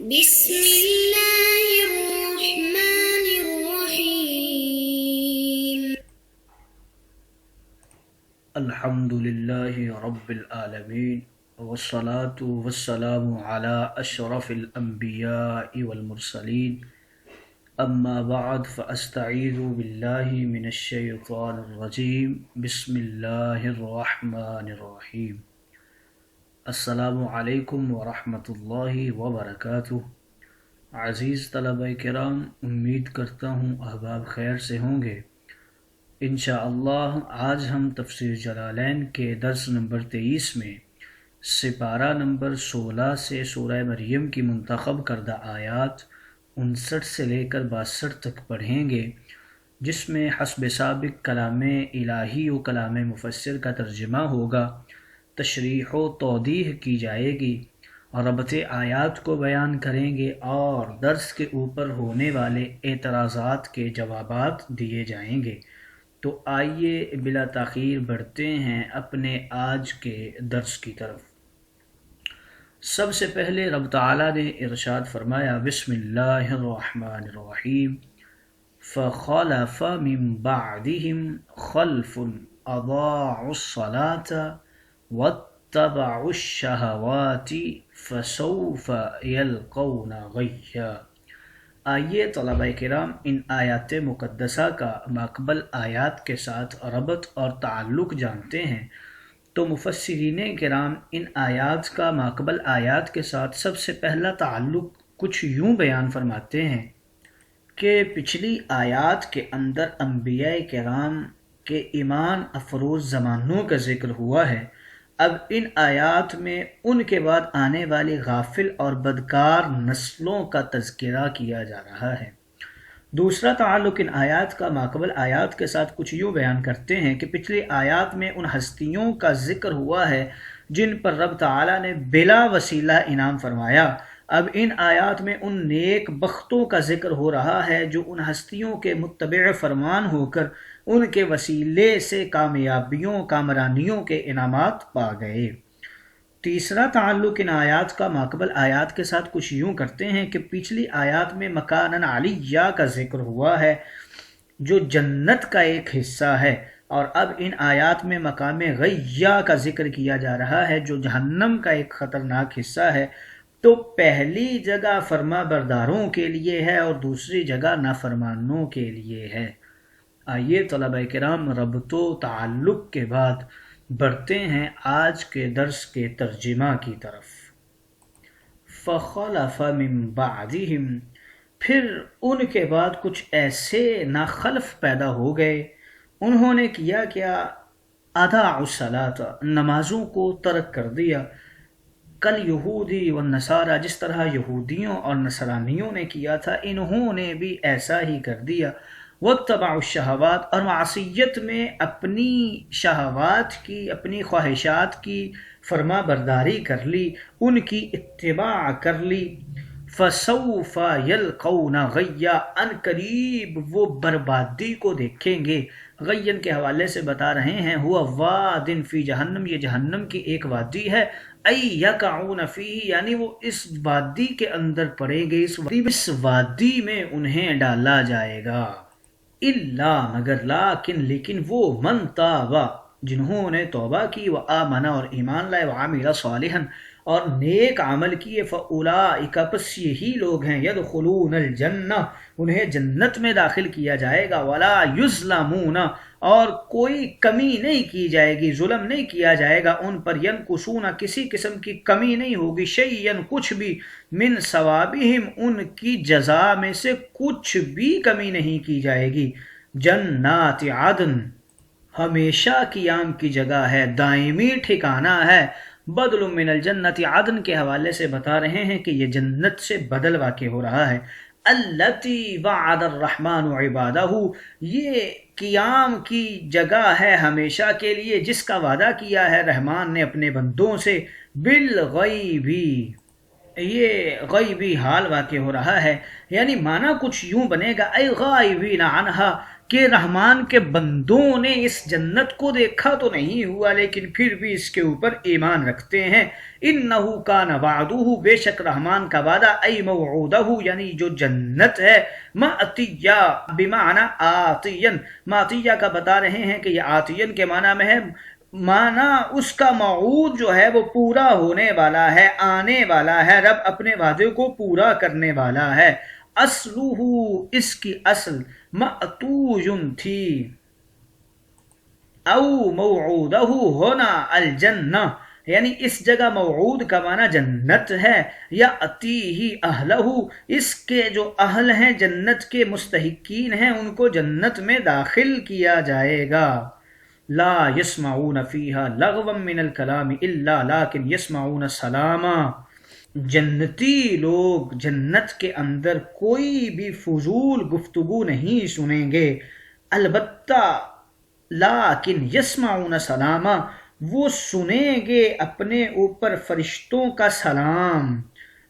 بسم اللہ الرحمن الرحیم الحمد للہ رب العالمین والصلاة والسلام علی اشرف الانبیاء والمرسلین اما بعد فاستعیذ باللہ من الشیطان الرجیم بسم اللہ الرحمن الرحیم۔ السلام علیکم ورحمۃ اللہ وبرکاتہ۔ عزیز طلبہ کرام، امید کرتا ہوں احباب خیر سے ہوں گے۔ انشاءاللہ آج ہم تفسیر جلالین کے درس نمبر 23 میں سپارہ نمبر 16 سے سورہ مریم کی منتخب کردہ آیات 59 سے لے کر 62 تک پڑھیں گے، جس میں حسب سابق کلام الہی و کلام مفسر کا ترجمہ ہوگا، تشریح و توضیح کی جائے گی اور ربط آیات کو بیان کریں گے اور درس کے اوپر ہونے والے اعتراضات کے جوابات دیے جائیں گے۔ تو آئیے بلا تاخیر بڑھتے ہیں اپنے آج کے درس کی طرف۔ سب سے پہلے رب تعالیٰ نے ارشاد فرمایا، بسم اللہ الرحمن الرحیم، فخلف من بعدهم خلف اضاعوا الصلاة واتبعوا الشہوات فسوف یلقون غیا۔ آئیے طلبہ کرام ان آیات مقدسہ کا ماقبل آیات کے ساتھ ربط اور تعلق جانتے ہیں۔ تو مفسرین کرام ان آیات کا ماقبل آیات کے ساتھ سب سے پہلا تعلق کچھ یوں بیان فرماتے ہیں کہ پچھلی آیات کے اندر انبیاء کرام کے ایمان افروز زمانوں کا ذکر ہوا ہے، اب ان آیات میں ان کے بعد آنے والی غافل اور بدکار نسلوں کا تذکرہ کیا جا رہا ہے۔ دوسرا تعلق ان آیات کا ماقبل آیات کے ساتھ کچھ یوں بیان کرتے ہیں کہ پچھلی آیات میں ان ہستیوں کا ذکر ہوا ہے جن پر رب تعالیٰ نے بلا وسیلہ انعام فرمایا، اب ان آیات میں ان نیک بختوں کا ذکر ہو رہا ہے جو ان ہستیوں کے متبع فرمان ہو کر ان کے وسیلے سے کامیابیوں کامرانیوں کے انعامات پا گئے۔ تیسرا تعلق ان آیات کا ماقبل آیات کے ساتھ کچھ یوں کرتے ہیں کہ پچھلی آیات میں مکانن علیہ کا ذکر ہوا ہے جو جنت کا ایک حصہ ہے، اور اب ان آیات میں مقام غیہ کا ذکر کیا جا رہا ہے جو جہنم کا ایک خطرناک حصہ ہے۔ تو پہلی جگہ فرما برداروں کے لیے ہے اور دوسری جگہ نافرمانوں کے لیے ہے۔ آئیے طلبہ کرام ربط و تعلق کے بعد بڑھتے ہیں آج کے درس کے ترجمہ کی طرف۔ فخلف من بعدهم، پھر ان کے بعد کچھ ایسے ناخلف پیدا ہو گئے، انہوں نے کیا اضاعوا الصلاۃ، نمازوں کو ترک کر دیا، کل یہودی و نصارہ، جس طرح یہودیوں اور نصرانیوں نے کیا تھا انہوں نے بھی ایسا ہی کر دیا، واتبعوا الشہوات، اور معصیت میں اپنی شہوات کی اپنی خواہشات کی فرما برداری کر لی، ان کی اتباع کر لی، فسوف یلقون غیا، ان قریب وہ بربادی کو دیکھیں گے۔ غین کے حوالے سے بتا رہے ہیں ہوا واد فی جہنم، یہ جہنم کی ایک وادی ہے، ای یقعون فیہ، یعنی وہ اس وادی کے اندر پڑیں گے، اس وادی میں انہیں ڈالا جائے گا۔ الا، مگر، لیکن وہ من تاب، جنہوں نے توبہ کی، وآمن، اور ایمان لائے، وعمل صالحا، اور نیک عمل کیے، فاولئک، پس یہی لوگ ہیں، یدخلون الجنہ، انہیں جنت میں داخل کیا جائے گا، ولا یظلمون، اور کوئی کمی نہیں کی جائے گی، ظلم نہیں کیا جائے گا ان پر، ینقصون، کسی قسم کی کمی نہیں ہوگی، شیئا، کچھ بھی، من ثوابہم، ان کی جزا میں سے کچھ بھی کمی نہیں کی جائے گی۔ جنات عدن، ہمیشہ قیام کی جگہ ہے، دائمی ٹھکانہ ہے۔ بدل من الجنت، عدن کے حوالے سے بتا رہے ہیں کہ یہ جنت سے بدل واقع ہو رہا ہے۔ التی وعد الرحمن عبادہ، یہ قیام کی جگہ ہے ہمیشہ کے لیے جس کا وعدہ کیا ہے رحمان نے اپنے بندوں سے، بالغیبی، یہ غیبی حال واقع ہو رہا ہے، یعنی معنی کچھ یوں بنے گا، اے غائبین عنہا، کہ رحمان کے بندوں نے اس جنت کو دیکھا تو نہیں ہوا لیکن پھر بھی اس کے اوپر ایمان رکھتے ہیں. انہ کان وعدہ، بے شک رحمان کا وعدہ، ای موعودہ یعنی جو جنت ہے، مأتیہ بمعنی آتین، مأتیہ کا بتا رہے ہیں کہ یہ آتین کے معنی میں ہے، معنی اس کا موعود جو ہے وہ پورا ہونے والا ہے، آنے والا ہے، رب اپنے وعدے کو پورا کرنے والا ہے. اصلہ، اس کی اصل، مأتوج تھی، او موعودہ ہونا الجنہ، یعنی اس جگہ موعود کا معنی جنت ہے، یا اتیہ اہلہ، اس کے جو اہل ہیں جنت کے مستحقین ہیں ان کو جنت میں داخل کیا جائے گا. لا يسمعون فیہا لغوا من الکلام الا لیکن یسمعون سلاما، جنتی لوگ جنت کے اندر کوئی بھی فضول گفتگو نہیں سنیں گے، البتہ لیکن یسمعون سلاما، وہ سنیں گے اپنے اوپر فرشتوں کا سلام،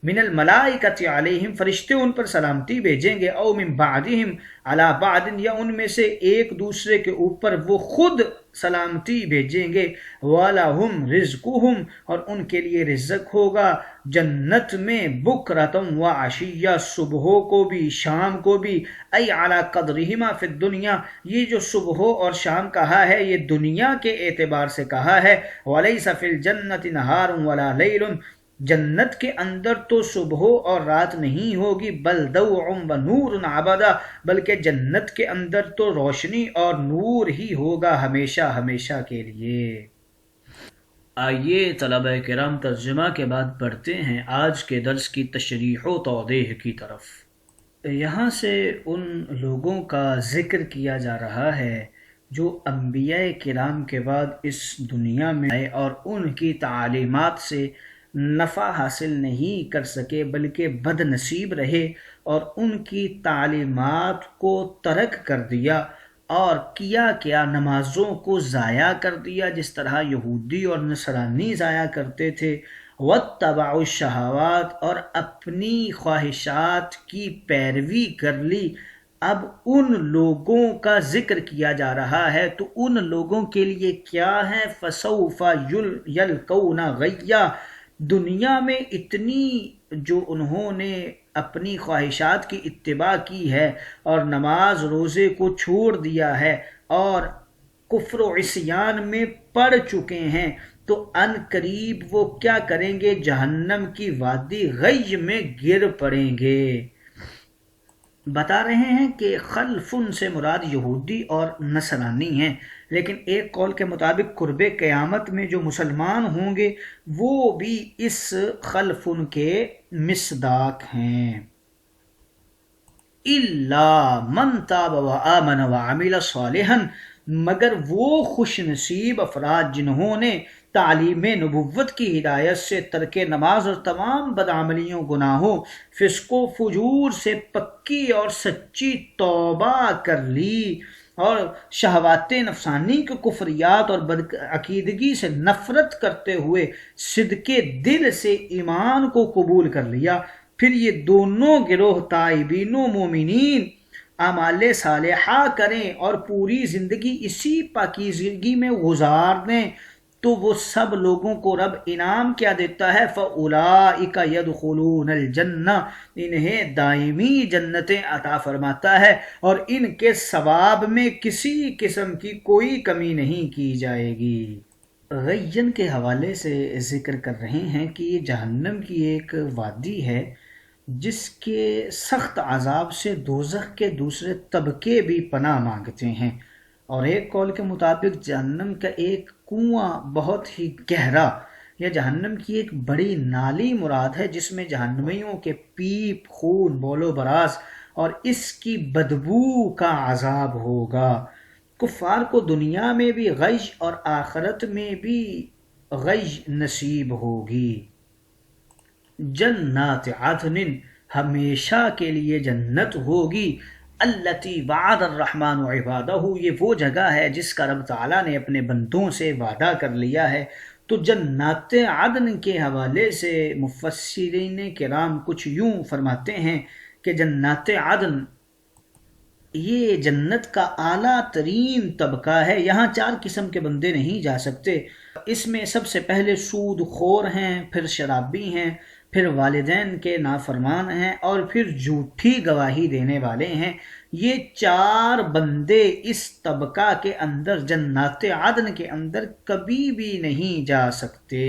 من الملائکۃ علیہم، فرشتے ان پر سلامتی بھیجیں گے، او من بعدہم علی بعد، یا ان میں سے ایک دوسرے کے اوپر وہ خود سلامتی بھیجیں گے، وَلَهُمْ رِزْقُهُمْ، اور ان کے لیے رزق ہوگا جنت میں، بکرتم و عشیہ، صبحوں کو بھی شام کو بھی، ای علی قدرہما فی الدنیا، یہ جو صبحوں اور شام کہا ہے یہ دنیا کے اعتبار سے کہا ہے، وَلَيْسَ فِي الْجَنَّةِ نَهَارٌ وَلَا لَيْلٌ، جنت کے اندر تو صبح اور رات نہیں ہوگی، بل دوع و نور ابدا، بلکہ جنت کے اندر تو روشنی اور نور ہی ہوگا ہمیشہ ہمیشہ کے لیے. آئیے طلبہ کرام ترجمہ کے بعد پڑھتے ہیں آج کے درس کی تشریح و توضیح کی طرف. یہاں سے ان لوگوں کا ذکر کیا جا رہا ہے جو انبیاء کرام کے بعد اس دنیا میں آئے اور ان کی تعلیمات سے نفع حاصل نہیں کر سکے بلکہ بد نصیب رہے اور ان کی تعلیمات کو ترک کر دیا اور کیا نمازوں کو ضائع کر دیا جس طرح یہودی اور نصرانی ضائع کرتے تھے، واتبعوا الشہوات، اور اپنی خواہشات کی پیروی کر لی. اب ان لوگوں کا ذکر کیا جا رہا ہے تو ان لوگوں کے لیے کیا ہے، فسوف یلقون غیا، دنیا میں اتنی جو انہوں نے اپنی خواہشات کی اتباع کی ہے اور نماز روزے کو چھوڑ دیا ہے اور کفر و عصیان میں پڑ چکے ہیں، تو ان قریب وہ کیا کریں گے، جہنم کی وادی غی میں گر پڑیں گے. بتا رہے ہیں کہ خلفن سے مراد یہودی اور نصرانی ہیں، لیکن ایک قول کے مطابق قرب قیامت میں جو مسلمان ہوں گے وہ بھی اس خلفن کے مصداق ہیں. الا من تاب وآمن وعمل صالحا، مگر وہ خوش نصیب افراد جنہوں نے تعلیم نبوت کی ہدایت سے ترک نماز اور تمام بدعملیوں گناہوں فسق و فجور سے پکی اور سچی توبہ کر لی اور شہوات نفسانی کے کفریات اور بدعقیدگی سے نفرت کرتے ہوئے صدق دل سے ایمان کو قبول کر لیا، پھر یہ دونوں گروہ تائبین و مومنین اعمال صالحہ کریں اور پوری زندگی اسی پاکیزگی میں گزار دیں، تو وہ سب لوگوں کو رب انعام کیا دیتا ہے، فَأُولَئِكَ يَدْخُلُونَ الْجَنَّةَ، انہیں دائمی جنتیں عطا فرماتا ہے اور ان کے ثواب میں کسی قسم کی کوئی کمی نہیں کی جائے گی. غین کے حوالے سے ذکر کر رہے ہیں کہ یہ جہنم کی ایک وادی ہے جس کے سخت عذاب سے دوزخ کے دوسرے طبقے بھی پناہ مانگتے ہیں، اور ایک قول کے مطابق جہنم کا ایک کنواں بہت ہی گہرا یا جہنم کی ایک بڑی نالی مراد ہے جس میں جہنمیوں کے پیپ، خون، بول و براز اور اس کی بدبو کا عذاب ہوگا. کفار کو دنیا میں بھی غش اور آخرت میں بھی غش نصیب ہوگی. جنات عدن، ہمیشہ کے لیے جنت ہوگی، التی وعد الرحمن عبادہ، یہ وہ جگہ ہے جس کا رب تعالیٰ نے اپنے بندوں سے وعدہ کر لیا ہے. تو جنات عدن کے حوالے سے مفسرین کرام کچھ یوں فرماتے ہیں کہ جنات عدن یہ جنت کا اعلیٰ ترین طبقہ ہے، یہاں 4 قسم کے بندے نہیں جا سکتے۔ اس میں سب سے پہلے سود خور ہیں، پھر شرابی ہیں، پھر والدین کے نافرمان ہیں، اور پھر جھوٹی گواہی دینے والے ہیں۔ یہ 4 بندے اس طبقہ کے اندر، جنات عدن کے اندر کبھی بھی نہیں جا سکتے۔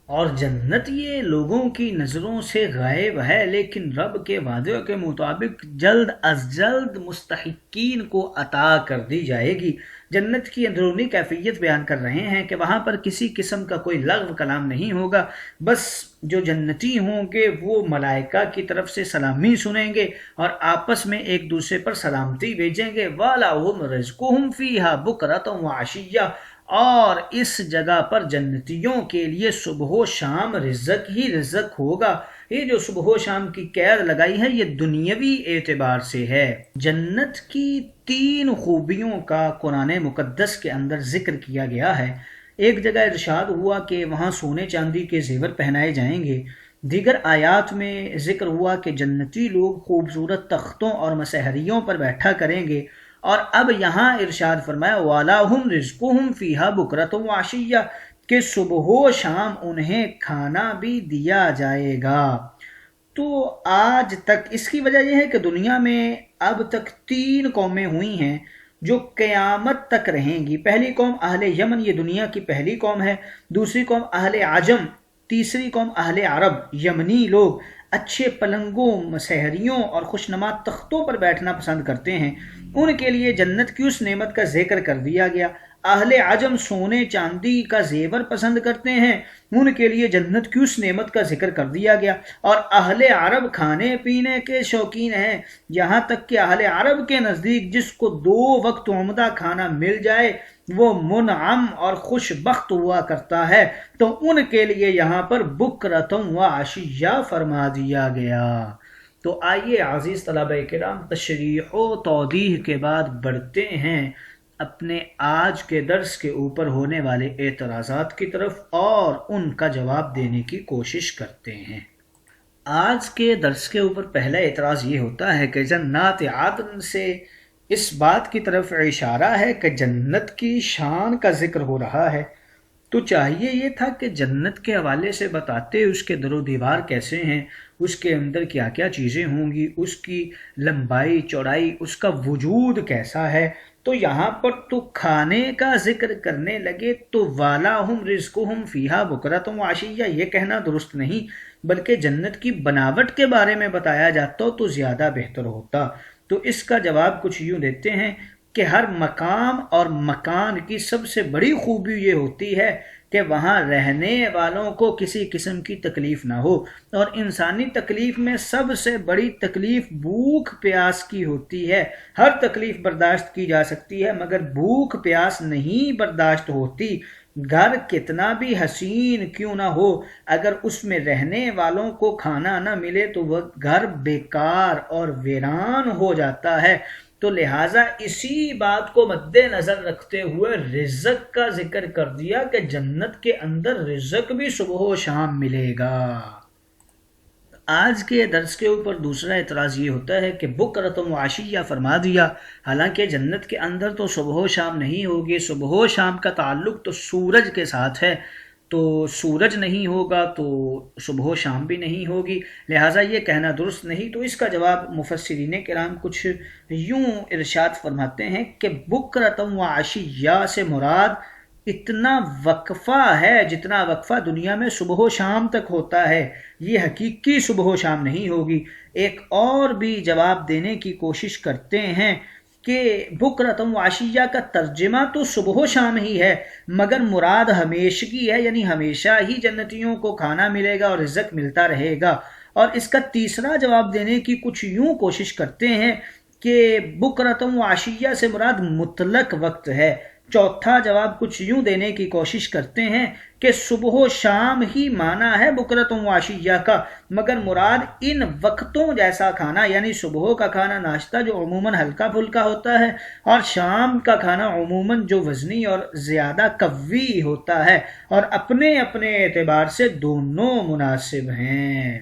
اور جنت یہ لوگوں کی نظروں سے غائب ہے، لیکن رب کے وعدے کے مطابق جلد از جلد مستحقین کو عطا کر دی جائے گی۔ جنت کی اندرونی کیفیت بیان کر رہے ہیں کہ وہاں پر کسی قسم کا کوئی لغو کلام نہیں ہوگا، بس جو جنتی ہوں گے وہ ملائکہ کی طرف سے سلامی سنیں گے اور آپس میں ایک دوسرے پر سلامتی بھیجیں گے۔ وَلَهُمْ رِزْقُهُمْ فِيهَا بُكْرَةً وَعَشِيًّا، اور اس جگہ پر جنتیوں کے لیے صبح و شام رزق ہی رزق ہوگا۔ یہ جو صبح و شام کی قید لگائی ہے یہ دنیاوی اعتبار سے ہے۔ جنت کی 3 خوبیوں کا قرآن مقدس کے اندر ذکر کیا گیا ہے۔ ایک جگہ ارشاد ہوا کہ وہاں سونے چاندی کے زیور پہنائے جائیں گے۔ دیگر آیات میں ذکر ہوا کہ جنتی لوگ خوبصورت تختوں اور مسحریوں پر بیٹھا کریں گے، اور اب یہاں ارشاد فرمایا وَلَهُمْ رِزْقُهُمْ فِيهَا بُكْرَةً وَعَشِيًّا کہ صبح و شام انہیں کھانا بھی دیا جائے گا۔ تو آج تک اس کی وجہ یہ ہے کہ دنیا میں اب تک 3 قومیں ہوئی ہیں جو قیامت تک رہیں گی۔ پہلی قوم اہل یمن، یہ دنیا کی پہلی قوم ہے۔ دوسری قوم اہل عجم، تیسری قوم اہل عرب۔ یمنی لوگ اچھے پلنگوں، مسحریوں اور خوشنما تختوں پر بیٹھنا پسند کرتے ہیں، ان کے لیے جنت کی اس نعمت کا ذکر کر دیا گیا۔ اہل عجم سونے چاندی کا زیور پسند کرتے ہیں، ان کے لیے جنت کی اس نعمت کا ذکر کر دیا گیا۔ اور اہل عرب کھانے پینے کے شوقین ہیں، یہاں تک کہ اہل عرب کے نزدیک جس کو 2 وقت عمدہ کھانا مل جائے وہ منعم اور خوش بخت ہوا کرتا ہے، تو ان کے لیے یہاں پر بکرۃ وعشیہ فرما دیا گیا۔ تو آئیے عزیز طلبہ کرام، تشریح و توضیح کے بعد بڑھتے ہیں اپنے آج کے درس کے اوپر ہونے والے اعتراضات کی طرف اور ان کا جواب دینے کی کوشش کرتے ہیں۔ آج کے درس کے اوپر پہلا اعتراض یہ ہوتا ہے کہ جنات عدن سے اس بات کی طرف اشارہ ہے کہ جنت کی شان کا ذکر ہو رہا ہے، تو چاہیے یہ تھا کہ جنت کے حوالے سے بتاتے اس کے در و دیوار کیسے ہیں، اس کے اندر کیا کیا چیزیں ہوں گی، اس کی لمبائی چوڑائی، اس کا وجود کیسا ہے۔ تو یہاں پر تو کھانے کا ذکر کرنے لگے تو وَلَهُمْ رِزْقُهُمْ فِيهَا بُكْرَةً وَعَشِيًّا یہ کہنا درست نہیں، بلکہ جنت کی بناوٹ کے بارے میں بتایا جاتا تو زیادہ بہتر ہوتا۔ تو اس کا جواب کچھ یوں دیتے ہیں کہ ہر مقام اور مکان کی سب سے بڑی خوبی یہ ہوتی ہے کہ وہاں رہنے والوں کو کسی قسم کی تکلیف نہ ہو، اور انسانی تکلیف میں سب سے بڑی تکلیف بھوک پیاس کی ہوتی ہے۔ ہر تکلیف برداشت کی جا سکتی ہے مگر بھوک پیاس نہیں برداشت ہوتی۔ گھر کتنا بھی حسین کیوں نہ ہو، اگر اس میں رہنے والوں کو کھانا نہ ملے تو وہ گھر بیکار اور ویران ہو جاتا ہے۔ تو لہٰذا اسی بات کو مد نظر رکھتے ہوئے رزق کا ذکر کر دیا کہ جنت کے اندر رزق بھی صبح و شام ملے گا۔ آج کے درس کے اوپر دوسرا اعتراض یہ ہوتا ہے کہ بکرۃ وعشیہ فرما دیا، حالانکہ جنت کے اندر تو صبح و شام نہیں ہوگی۔ صبح و شام کا تعلق تو سورج کے ساتھ ہے، تو سورج نہیں ہوگا تو صبح و شام بھی نہیں ہوگی، لہٰذا یہ کہنا درست نہیں۔ تو اس کا جواب مفسرین کرام کچھ یوں ارشاد فرماتے ہیں کہ بکرۃ وعشیہ سے مراد اتنا وقفہ ہے جتنا وقفہ دنیا میں صبح و شام تک ہوتا ہے، یہ حقیقی صبح و شام نہیں ہوگی۔ ایک اور بھی جواب دینے کی کوشش کرتے ہیں کہ بکرۃ وعشیہ کا ترجمہ تو صبح و شام ہی ہے مگر مراد ہمیشگی ہے، یعنی ہمیشہ ہی جنتیوں کو کھانا ملے گا اور رزق ملتا رہے گا۔ اور اس کا تیسرا جواب دینے کی کچھ یوں کوشش کرتے ہیں کہ بکرۃ وعشیہ سے مراد مطلق وقت ہے۔ چوتھا جواب کچھ یوں دینے کی کوشش کرتے ہیں کہ صبح و شام ہی معنی ہے بکرۃ وعشیہ کا، مگر مراد ان وقتوں جیسا کھانا، یعنی صبح کا کھانا ناشتہ جو عموماً ہلکا پھلکا ہوتا ہے، اور شام کا کھانا عموماً جو وزنی اور زیادہ قوی ہوتا ہے، اور اپنے اپنے اعتبار سے دونوں مناسب ہیں۔